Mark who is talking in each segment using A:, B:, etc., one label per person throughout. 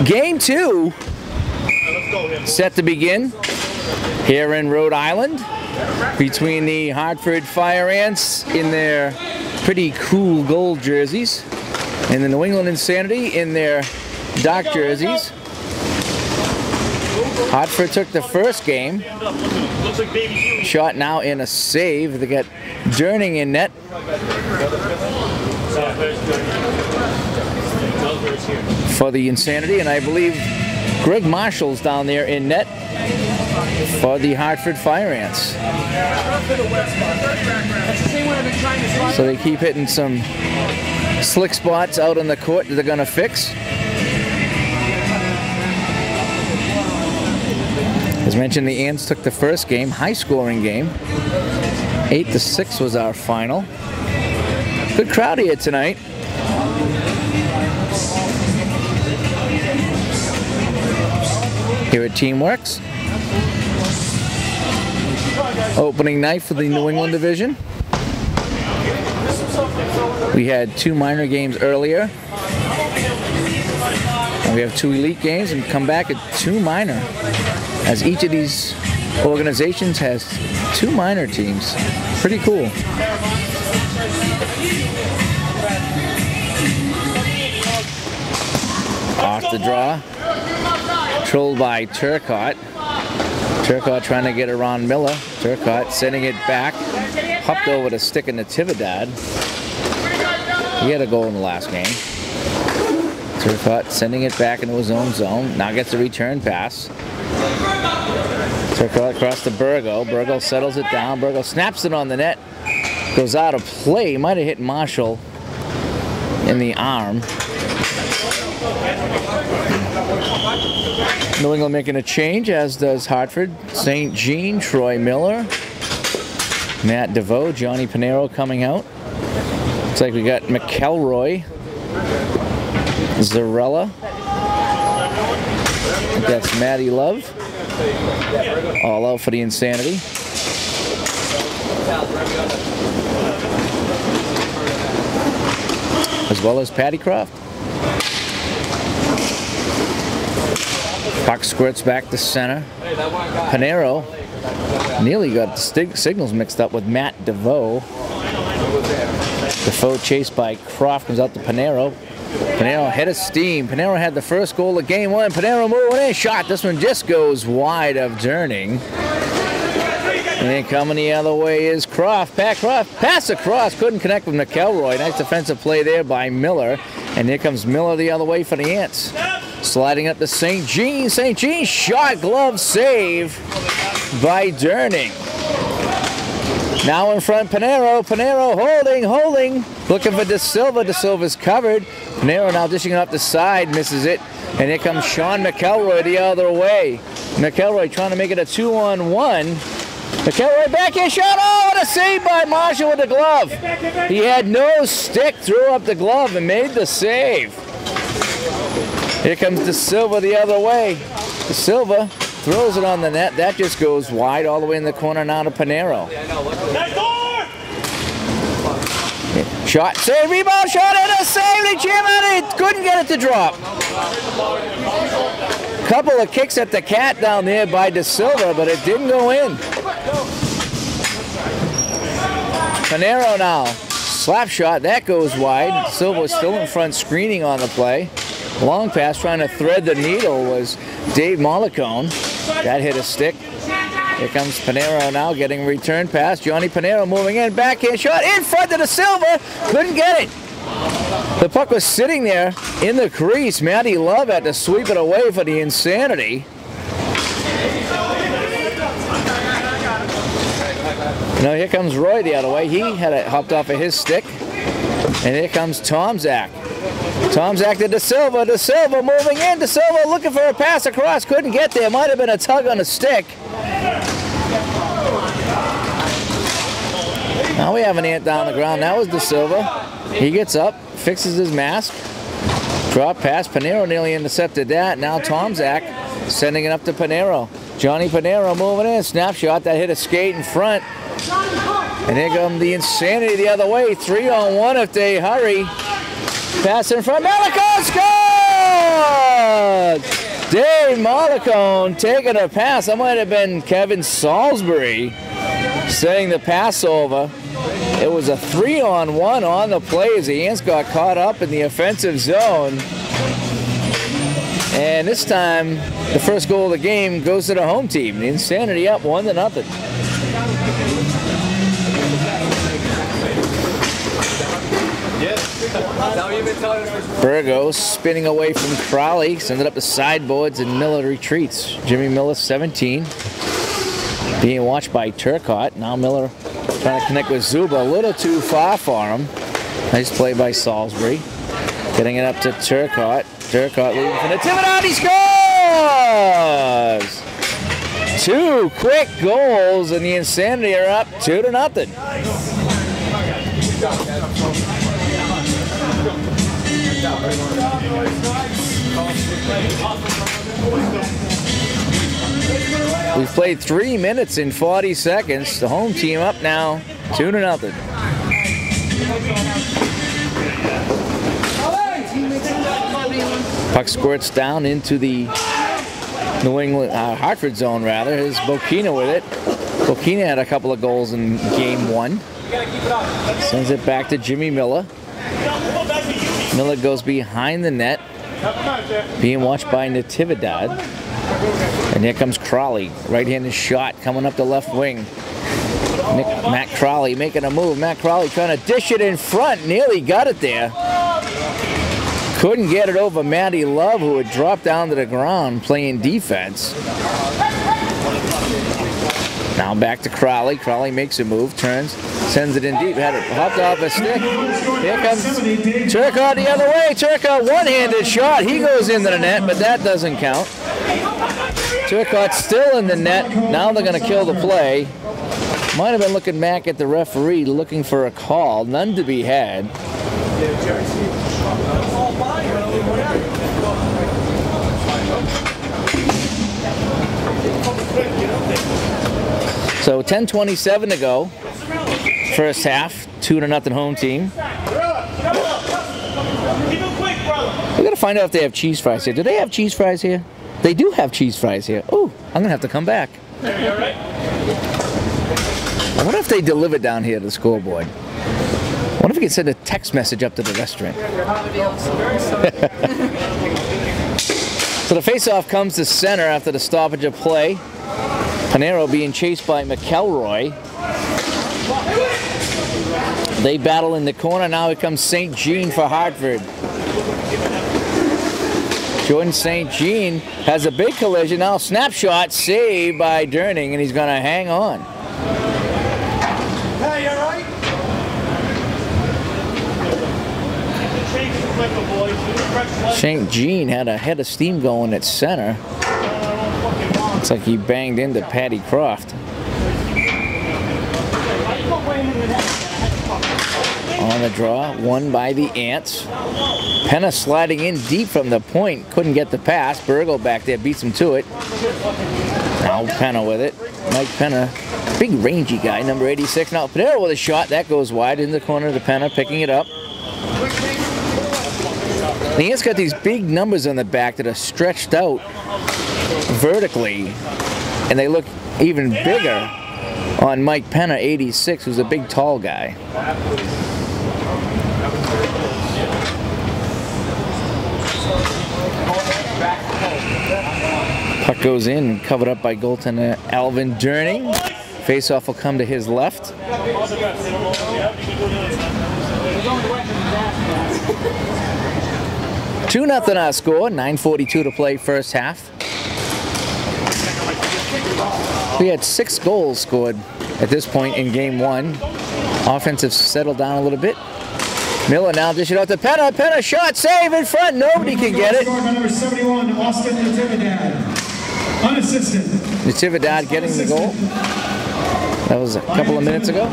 A: Game 2 set to begin here in Rhode Island between the Hartford Fire Ants in their pretty cool gold jerseys and the New England Insanity in their dark jerseys. Hartford took the first game. Shot now in a save. They got Gardner in net. For the Insanity, and I believe Greg Marshall's down there in net for the Hartford Fire Ants. So they keep hitting some slick spots out on the court that they're going to fix. As mentioned, the Ants took the first game, high-scoring game. 8-6 was our final. Good crowd here tonight. Here at Teamworks. Opening night for the New England division. We had 2 minor games earlier. And we have 2 elite games and come back at 2 minor. As each of these organizations has 2 minor teams. Pretty cool. Off the draw. Controlled by Turcotte. Turcotte trying to get around Miller. Turcotte sending it back. Hopped over to stick in the Natividad. He had a goal in the last game. Turcotte sending it back into his own zone. Now gets a return pass. Turcotte across to Burgo. Burgo settles it down. Burgo snaps it on the net. Goes out of play. Might have hit Marshall in the arm. New England making a change, as does Hartford. St. Jean, Troy Miller, Matt DeVoe, Johnny Pinero coming out. Looks like we got McElroy, Zarella. I think that's Matty Love. All out for the Insanity. As well as Patty Croft. Puck squirts back to center. Pinero nearly got the signals mixed up with Matt DeVoe. DeVoe chased by Croft, comes out to Pinero. Pinero head of steam. Pinero had the first goal of game 1. Pinero moving in, shot. This one just goes wide of Durning. And then coming the other way is Croft. Pat Croft, pass across, couldn't connect with McElroy. Nice defensive play there by Miller. And here comes Miller the other way for the Ants. Sliding up to St. Jean. St. Jean shot, glove save by Durning. Now in front, Pinero. Pinero holding. Looking for De Silva. De Silva's covered. Pinero now dishing it up the side, misses it. And here comes Sean McElroy the other way. McElroy trying to make it a 2-on-1. McElroy backhand shot. Oh, what a save by Marshall with the glove. He had no stick, threw up the glove and made the save. Here comes De Silva the other way. De Silva throws it on the net. That just goes wide all the way in the corner now to Pinero. Shot, save, rebound, shot, and a save. They jam at it. Couldn't get it to drop. Couple of kicks at the cat down there by De Silva, but it didn't go in. Pinero now. Slap shot, that goes wide. De Silva still in front screening on the play. Long pass trying to thread the needle was Dave Mollicone. That hit a stick. Here comes Pinero now getting a return pass. Johnny Pinero moving in, backhand shot in front of De Silva. Couldn't get it. The puck was sitting there in the crease. Matty Love had to sweep it away for the Insanity. Now here comes Roy the other way. He had it hopped off of his stick. And here comes Tomczak. Tomczak to De Silva. De Silva moving in. De Silva looking for a pass across. Couldn't get there. Might have been a tug on a stick. Now we have an Ant down the ground. That was De Silva. He gets up, fixes his mask. Drop pass. Pinero nearly intercepted that. Now Tomczak sending it up to Pinero. Johnny Pinero moving in. Snapshot that hit a skate in front. And here comes the insanity the other way. 3-on-1 if they hurry. Pass in front. Malicone scores! Dave Malicone taking a pass. That might have been Kevin Salisbury setting the pass over. It was a 3-on-1 on the play as the Ants got caught up in the offensive zone. And this time, the first goal of the game goes to the home team. The Insanity up 1-0. Burgo spinning away from Crowley, sends it up the sideboards, and Miller retreats. Jimmy Miller, 17, being watched by Turcotte. Now Miller trying to connect with Zuba, a little too far for him. Nice play by Salisbury. Getting it up to Turcotte. Turcotte leading for Natividad. He scores! 2 quick goals, and the Insanity are up 2-0. We've played 3 minutes and 40 seconds. The home team up now 2-0. Puck squirts down into the New England, Hartford zone rather. Here's Bokina with it. Bokina had a couple of goals in game 1. Sends it back to Jimmy Miller. Miller goes behind the net, being watched by Natividad. And here comes Crowley. Right-handed shot coming up the left wing. Matt Crowley making a move. Matt Crowley trying to dish it in front. Nearly got it there. Couldn't get it over Matty Love, who had dropped down to the ground playing defense. Now back to Crowley. Crowley makes a move, turns, sends it in deep. Had it hopped off a stick. Here comes Turcotte the other way. Turcotte one-handed shot. He goes into the net, but that doesn't count. Turcotte still in the net. Now they're going to kill the play. Might have been looking back at the referee, looking for a call. None to be had. So 10:27 to go. First half, 2-0 home team. We gotta find out if they have cheese fries here. Do they have cheese fries here? They do have cheese fries here. Oh, I'm gonna have to come back. I wonder if they deliver down here to the scoreboard. I wonder if we can send a text message up to the restaurant. So the face-off comes to center after the stoppage of play. Panero being chased by McElroy. They battle in the corner. Now here comes St. Jean for Hartford. Jordan St. Jean has a big collision. Now snapshot saved by Durning, and he's going to hang on.
B: Hey, you all right?
A: St. Jean had a head of steam going at center. Looks like he banged into Patty Croft. On the draw, won by the Ants. Penna sliding in deep from the point, couldn't get the pass. Burgo back there beats him to it. Now Penna with it. Mike Penna, big rangy guy, number 86. Now Panero with a shot, that goes wide in the corner to Penna, picking it up. The Ants got these big numbers on the back that are stretched out vertically, and they look even bigger on Mike Penna, 86, who's a big, tall guy. Puck goes in, covered up by goaltender Alvin Durning. Face-off will come to his left. 2-0 our score, 9:42 to play first half. We had 6 goals scored at this point in game 1. Offensive settled down a little bit. Miller now dish it out to Penna. Penna shot, save in front. Nobody can get it.
B: Number 71, Austin Natividad. Unassisted.
A: Natividad getting the goal. That was a couple of minutes ago.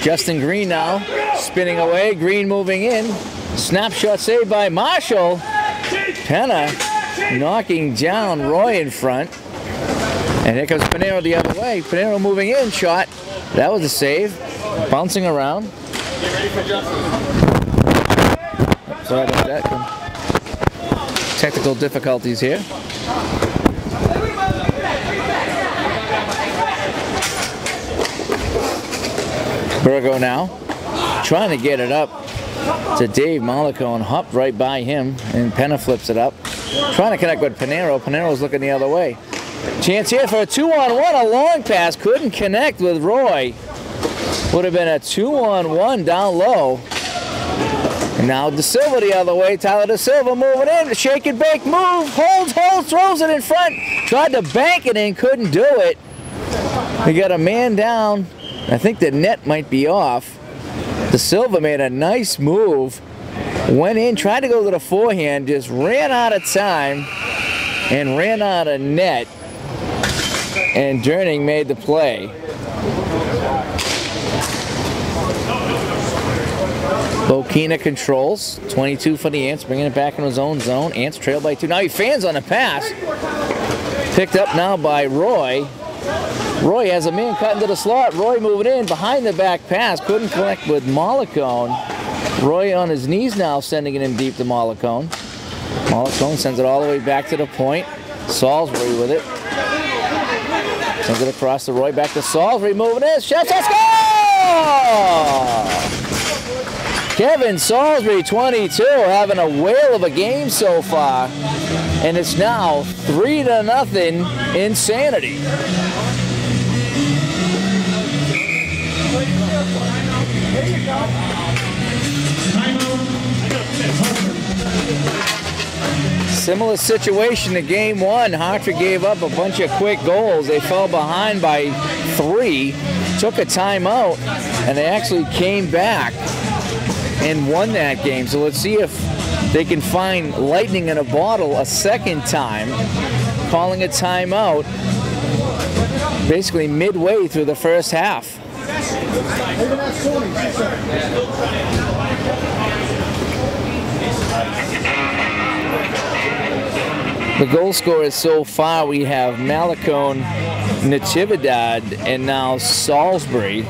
A: Justin Green now spinning away. Green moving in. Snapshot saved by Marshall. Penna knocking down Roy in front. And here comes Pinero the other way. Pinero moving in, shot. That was a save. Bouncing around. Sorry about that. Technical difficulties here. Burgo now trying to get it up to Dave Molicone. Hopped right by him, and Penna flips it up. Trying to connect with Pinero. Pinero's looking the other way. Chance here for a 2-on-1. A long pass. Couldn't connect with Roy. Would have been a 2-on-1 down low. And now De Silva the other way. Tyler De Silva moving in. Shake and bake move. Holds, throws it in front. Tried to bank it in. Couldn't do it. We got a man down. I think the net might be off. De Silva made a nice move. Went in, tried to go to the forehand. Just ran out of time. And ran out of net. And Durning made the play. Bokina controls. 22 for the Ants, bringing it back in his own zone. Ants trail by 2. Now he fans on the pass. Picked up now by Roy. Roy has a man cut into the slot. Roy moving in, behind the back pass. Couldn't connect with Molicone. Roy on his knees now, sending it in deep to Molicone. Molicone sends it all the way back to the point. Salisbury with it. Sends it across to Roy, back to Salisbury, moving in. Shot, score! Kevin Salisbury, 22, having a whale of a game so far. And it's now 3-0 Insanity. Similar situation to game 1. Hartford gave up a bunch of quick goals. They fell behind by 3, took a timeout, and they actually came back and won that game. So let's see if they can find lightning in a bottle a second time, calling a timeout basically midway through the first half. The goal scorers so far, we have Molicone, Natividad, and now Salisbury.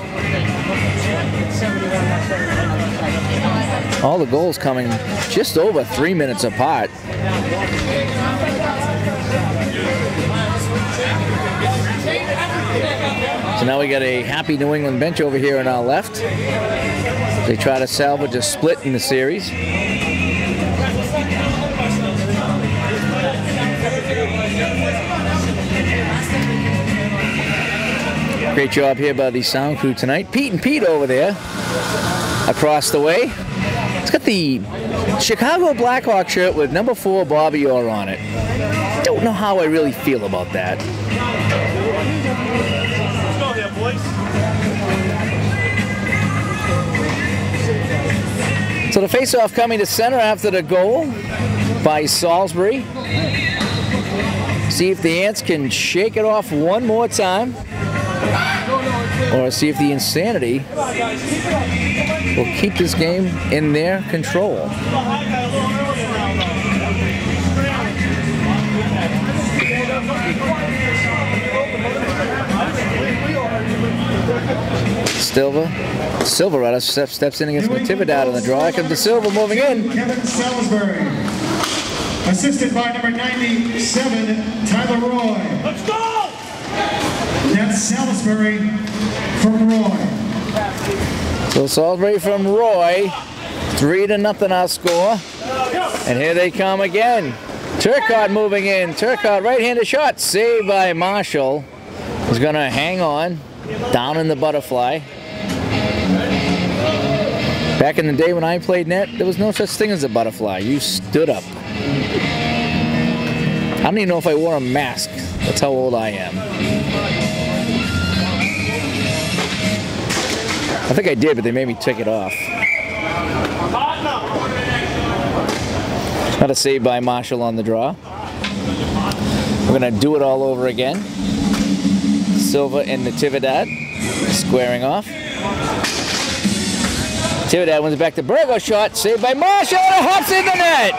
A: All the goals coming just over 3 minutes apart. So now we got a happy New England bench over here on our left. They try to salvage a split in the series. Great job here by the sound crew tonight. Pete and Pete over there across the way. It's got the Chicago Blackhawk shirt with number 4 Bobby Orr on it. Don't know how I really feel about that.
C: Let's go here, boys.
A: So the face-off coming to center after the goal by Salisbury. See if the Ants can shake it off one more time, or see if the Insanity will keep this game in their control. Silva rather steps in against Natividad on the draw. Here comes De Silva moving in.
B: Kevin Salisbury, assisted by number 97, Tyler Roy.
C: Let's go!
B: That's Salisbury from Roy.
A: So Salisbury from Roy, 3-0 our score. And here they come again. Turcotte moving in. Turcotte right-handed shot, saved by Marshall. He's going to hang on, down in the butterfly. Back in the day when I played net, there was no such thing as a butterfly. You stood up. I don't even know if I wore a mask. That's how old I am. I think I did, but they made me take it off. Not a save by Marshall on the draw. We're going to do it all over again. Silva and Natividad squaring off. Natividad wins it back to Burgo, shot saved by Marshall, and it hops in the net.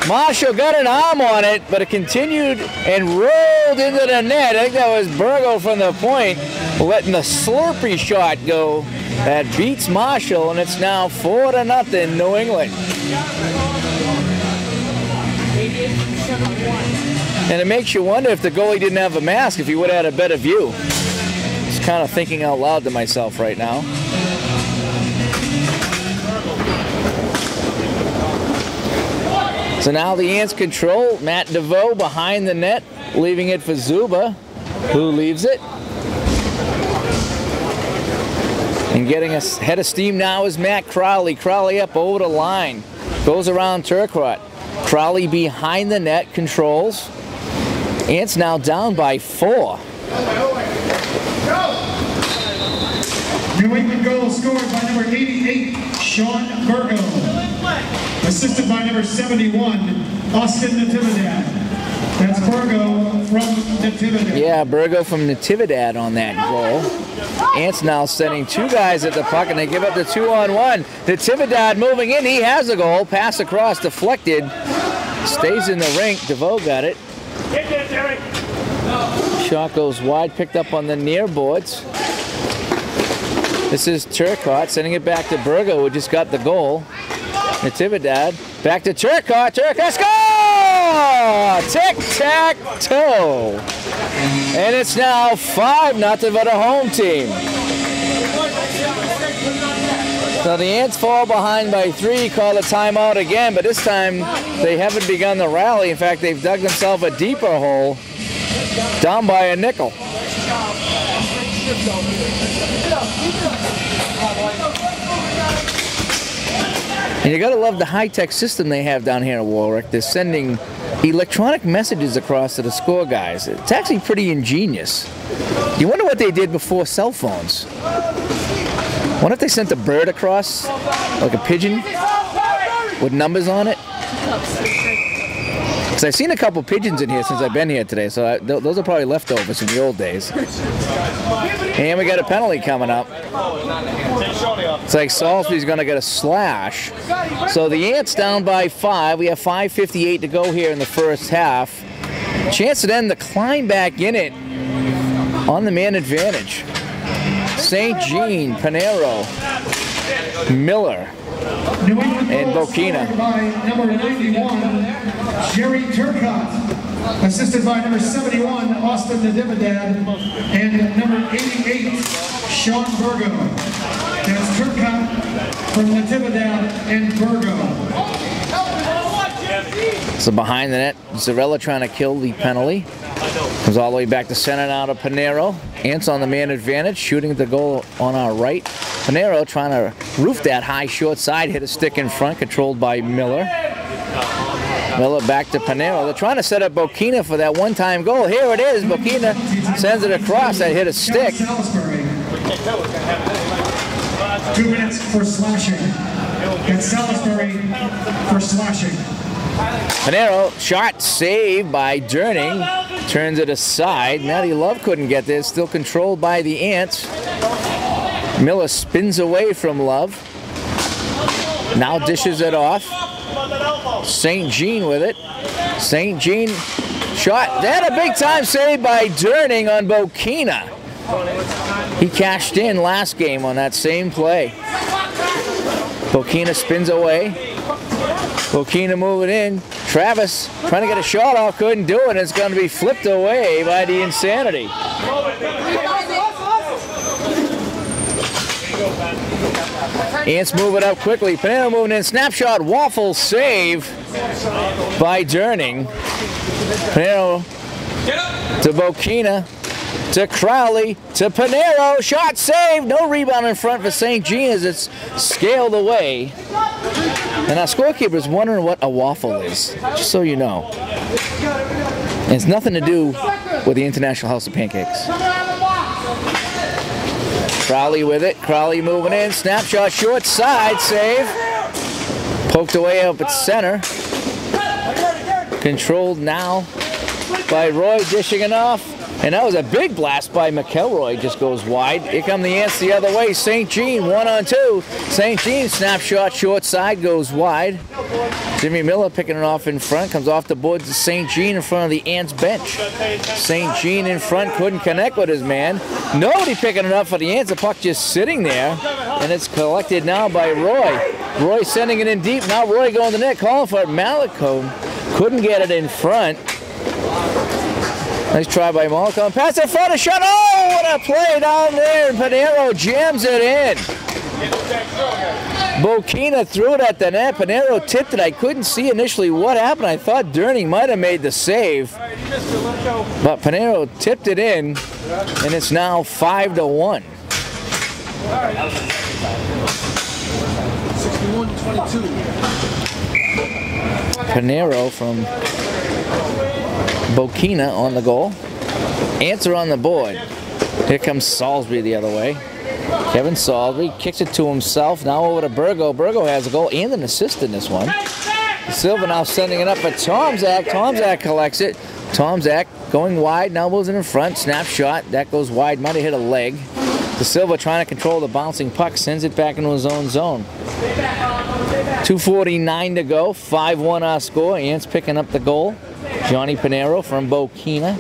A: Marshall got an arm on it, but it continued and rolled into the net. I think that was Burgo from the point, letting the slurpee shot go. That beats Marshall, and it's now 4-0 New England. And it makes you wonder if the goalie didn't have a mask, if he would have had a better view. Just kind of thinking out loud to myself right now. So now the Ants control. Matt DeVoe behind the net, leaving it for Zuba, who leaves it. And getting a head of steam now is Matt Crowley. Crowley up over the line. Goes around Turcotte. Crowley behind the net, controls. Ants now down by 4.
B: New England goal scored by number 88, Sean Burgo. Assisted by number 71, Austin Natividad. That's Burgo from Natividad.
A: Yeah, Burgo from Natividad on that goal. Ants now sending 2 guys at the puck, and they give up the 2-on-1. Natividad moving in. He has a goal. Pass across, deflected. Stays in the rink. DeVoe got it. Shot goes wide, picked up on the near boards. This is Turcotte sending it back to Burgo, who just got the goal. Natividad back to Turcotte. Turcotte score! Tic-tac-toe. And it's now 5-0 for the home team. So the Ants fall behind by 3, call a timeout again, but this time they haven't begun the rally. In fact, they've dug themselves a deeper hole, down by a nickel. And you gotta love the high-tech system they have down here in Warwick. They're sending electronic messages across to the score guys. It's actually pretty ingenious. You wonder what they did before cell phones. Wonder if they sent a bird across, like a pigeon, with numbers on it. Because I've seen a couple pigeons in here since I've been here today, so those are probably leftovers from the old days. And we got a penalty coming up. It's like Salisbury's going to get a slash. So the Ants down by 5. We have 5:58 to go here in the first half. Chance to then to climb back in it on the man advantage. St. Jean, Panero, Miller, and Bokina.
B: By number 91, Jerry Turcotte. Assisted by number 71, Austin Natividad, and number 88, Sean Burgo. That's Turcotte from Natividad and Burgo.
A: So behind the net, Zarella trying to kill the penalty. Comes all the way back to center now to Panero. Ants on the man advantage, shooting at the goal on our right. Panero trying to roof that high short side, hit a stick in front, controlled by Miller. Miller back to Panero. They're trying to set up Bokina for that one-time goal. Here it is. Bokina sends it across. That hit a stick.
B: 2 minutes for slashing. And Salisbury for slashing.
A: Panero, shot saved by Durning. Turns it aside. Matty Love couldn't get this. Still controlled by the Ants. Miller spins away from Love. Now dishes it off. St. Jean with it. St. Jean shot. They had a big time save by Durning on Bokina. He cashed in last game on that same play. Bokina spins away. Bokina moving in. Travis trying to get a shot off, couldn't do it. It's going to be flipped away by the Insanity. Ants move it up quickly. Panero moving in. Snapshot waffle save by Durning. Panero to Bokina to Crowley to Panero. Shot saved. No rebound in front for St. Jean as it's scaled away. And our scorekeeper's wondering what a waffle is, just so you know. And it's nothing to do with the International House of Pancakes. Crowley with it. Crowley moving in. Snapshot short side save. Poked away up at center. Controlled now by Roy, dishing it off. And that was a big blast by McElroy, just goes wide. Here come the Ants the other way. St. Jean, 1-on-2. St. Jean, snapshot, short side, goes wide. Jimmy Miller picking it off in front, comes off the boards to St. Jean in front of the Ants bench. St. Jean in front, couldn't connect with his man. Nobody picking it up for the Ants. The puck just sitting there, and it's collected now by Roy. Roy sending it in deep. Now Roy going to the net, calling for it. Malacombe couldn't get it in front. Nice try by Malacombe. Pass in front, a shot. Oh, what a play down there. And Pinero jams it in. Bokina threw it at the net. Pinero tipped it. I couldn't see initially what happened. I thought Durning might have made the save. But Pinero tipped it in, and it's now 5-1. 61-22. Pinero from Bokina on the goal. Ants are on the board. Here comes Salisbury the other way. Kevin Salisbury kicks it to himself. Now over to Burgo. Burgo has a goal and an assist in this one. Silva now sending it up for Tomzak. Tomzak collects it. Tomzak going wide. Now moves it in front. Snapshot. That goes wide. Might have hit a leg. De Silva trying to control the bouncing puck. Sends it back into his own zone. 2:49 to go. 5-1 our score. Ants picking up the goal. Johnny Pinero from Bokina.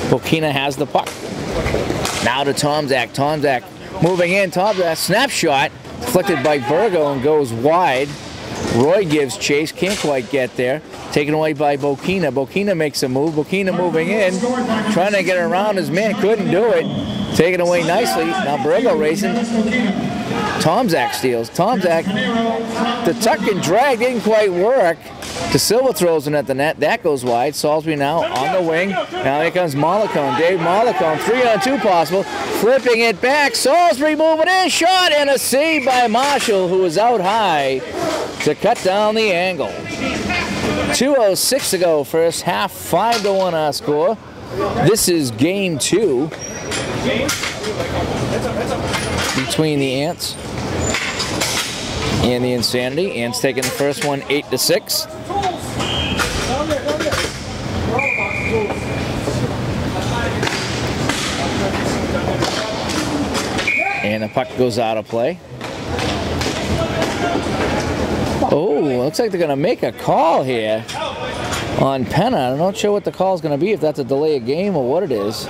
A: Bokina has the puck. Now to Tomzak. Tomzak moving in. Tomzak snapshot deflected by Burgo and goes wide. Roy gives chase. Can't quite get there. Taken away by Bokina. Bokina makes a move. Bokina moving in. Trying to get around his man. Couldn't do it. Taken away nicely. Now Burgo racing. Tomzak steals. Tomzak, the tuck and drag didn't quite work. De Silva throws it at the net. That goes wide. Salisbury now on the wing. Now here comes Malacombe. Dave Malacombe. 3-on-2 possible. Flipping it back. Salisbury moving in. Shot and a save by Marshall, who was out high to cut down the angle. 2:06 to go. First half. 5-1 our score. This is game 2 between the Ants and the Insanity. Ants taking the first one 8-6. And the puck goes out of play. Oh, looks like they're going to make a call here on Penna. I'm not sure what the call is going to be, if that's a delay of game or what it is.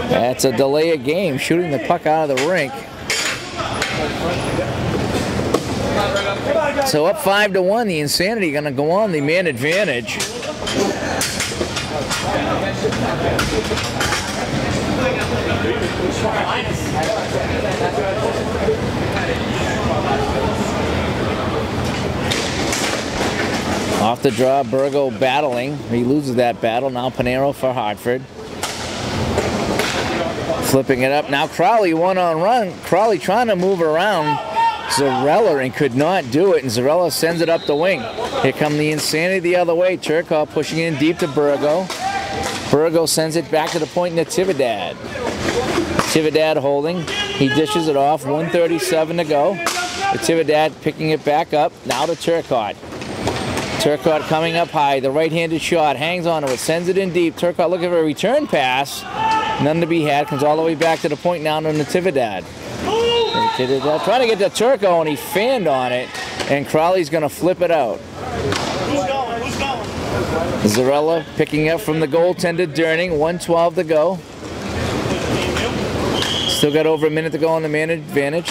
A: That's a delay of game, shooting the puck out of the rink. So up 5-1, the Insanity going to go on the man advantage. Off the draw, Burgo battling. He loses that battle. Now Pinero for Hartford. Flipping it up. Now Crowley one-on-run. Crowley trying to move around Zarella and could not do it. And Zarella sends it up the wing. Here come the Insanity the other way. Turkov pushing in deep to Burgo. Burgo sends it back to the point in Natividad. Natividad holding. He dishes it off. 1:37 to go. Natividad picking it back up. Now to Turcotte. Turcotte coming up high. The right-handed shot. Hangs on to it. Sends it in deep. Turcotte looking for a return pass. None to be had. Comes all the way back to the point now to Natividad. Natividad trying to get to Turco, and he fanned on it. And Crowley's going to flip it out. Zarella picking up from the goaltender Durning. 1:12 to go. Still got over a minute to go on the man advantage.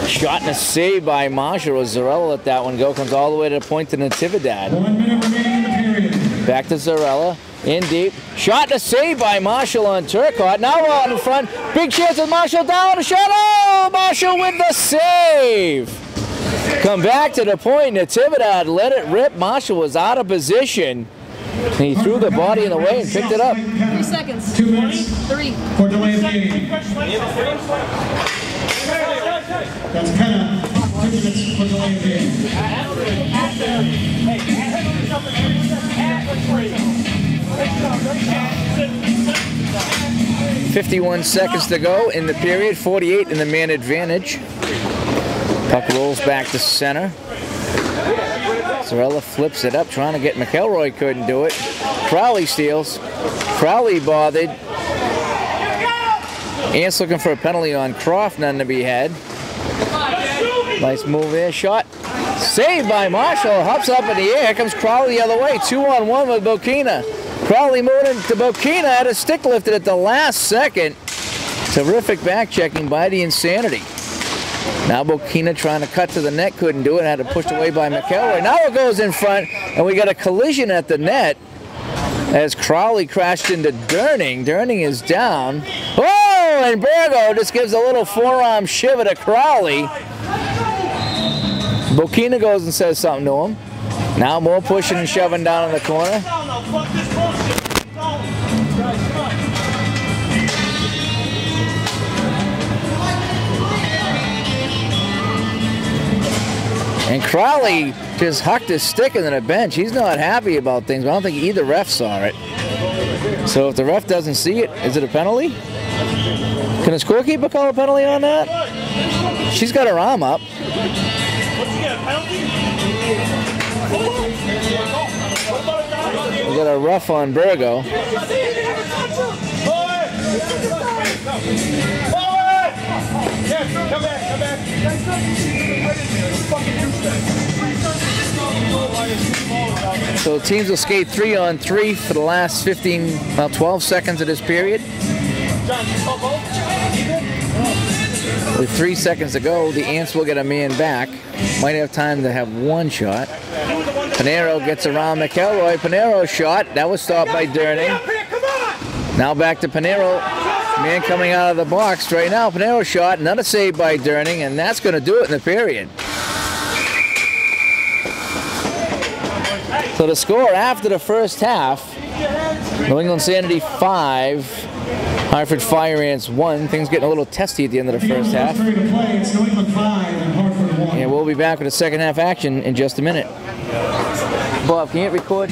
A: Shot and a save by Marshall. Zarella let that one go. Comes all the way to the point to Natividad.
B: 1 minute remaining in the period.
A: Back to Zarella. In deep. Shot and a save by Marshall on Turcotte. Now out in front. Big chance with Marshall down. A shot. Oh! Marshall with the save. Come back to the point. Natividad let it rip. Marshall was out of position. And he threw the body in the way and picked it up.
D: 3 seconds.
B: 2 minutes
D: 3.
B: for delay of game. That's Penna. 2 minutes for delay of game.
A: 51 seconds to go in the period. 48 in the man advantage. Puck rolls back to center. Zarella flips it up, trying to get McElroy, couldn't do it. Crowley steals. Crowley bothered. Ants looking for a penalty on Croft, none to be had. Nice move there, shot. Saved by Marshall, hops up in the air. Here comes Crowley the other way, 2-on-1 with Bokina. Crowley moving to Bokina, had a stick lifted at the last second. Terrific back checking by the Insanity. Now Bokina trying to cut to the net, couldn't do it, had it pushed away by McElroy. Now it goes in front, and we got a collision at the net as Crowley crashed into Durning. Durning is down. Oh, and Burgo just gives a little forearm shiver to Crowley. Bokina goes and says something to him. Now more pushing and shoving down in the corner. And Crowley just hucked his stick into the bench. He's not happy about things, but I don't think either ref saw it. So if the ref doesn't see it, is it a penalty? Can the scorekeeper call a penalty on that? She's got her arm up. We got a rough on Burgo.
C: Come back.
A: So teams will skate 3-on-3 for the last 12 seconds of this period. With 3 seconds to go, the Ants will get a man back. Might have time to have one shot. Panero gets around McElroy. Panero shot. That was stopped by Durning. Now back to Panero. Man coming out of the box right now. Panero shot. Another save by Durning, and that's going to do it in the period. So the score after the first half, New England Sanity 5, Hartford Fire Ants 1. Things getting a little testy at the end of the first half. And we'll be back with the second half action in just a minute. Bob, can you hit record?